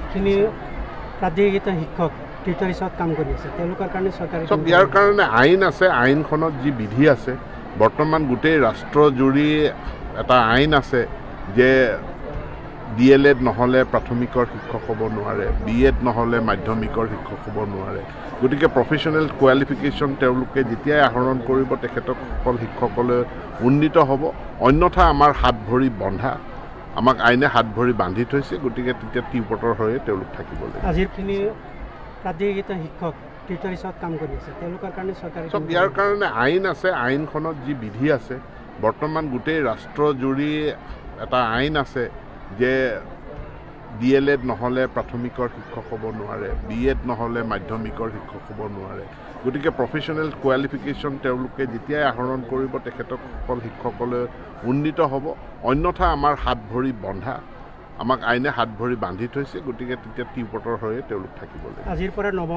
যিখিনি প্ৰাদেশিক শিক্ষক টিউটৰ হিচাপত কাম কৰি আছে তেওঁলোকৰ কাৰণে চৰকাৰে সব ইয়াৰ কাৰণে আইন আছে, আইনখনত যি বিধি আছে বৰ্তমান গোটেই ৰাষ্ট্ৰজুৰি এটা আইন আছে যে DLED নহ'লে প্ৰাথমিকৰ শিক্ষক হ'ব নোৱাৰে, BEd নহ'লে মাধ্যমিকৰ শিক্ষক হ'ব নোৱাৰে। গতিকে প্ৰফেশ্যনেল কোৱালিফিকেশ্যন তেওঁলোকে যেতিয়াই আহৰণ কৰিব তেখেতসকল শিক্ষকলৈ উন্নীত হ'ব, অন্যথা আমাৰ হাত ভৰি বন্ধা, আমাক আইনে হাত ভৰি বান্ধি থৈছে। গতিকে তেতিয়া টিউপটৰ হৈয়ে তেওঁলোক থাকিব লাগিব। আজিৰখিনি প্ৰাদেশিক শিক্ষক টিউটৰ হিচাপত কাম কৰি আছে তেওঁলোকৰ কাৰণে চৰকাৰে সব ইয়াৰ কাৰণে আইন আছে, আইনখনত যি বিধি আছে বৰ্তমান গোটেই ৰাষ্ট্ৰজুৰি এটা আইন আছে যে DLED নহ'লে প্ৰাথমিকৰ শিক্ষক হ'ব নোৱাৰে, BEd নহ'লে মাধ্যমিকৰ শিক্ষক হ'ব নোৱাৰে। গতিকে প্ৰফেশ্যনেল কোৱালিফিকেশ্যন তেওঁলোকে যেতিয়াই আহৰণ কৰিব তেখেতসকল শিক্ষকলৈ উন্নীত হ'ব, অন্যথা আমাৰ হাত ভৰি বন্ধা, আমাক আইনে হাত ভৰি বান্ধি থৈছে। গতিকে তেতিয়া টিউপটৰ হৈয়ে তেওঁলোক থাকিব লাগিব। আজিৰ পৰা নৱম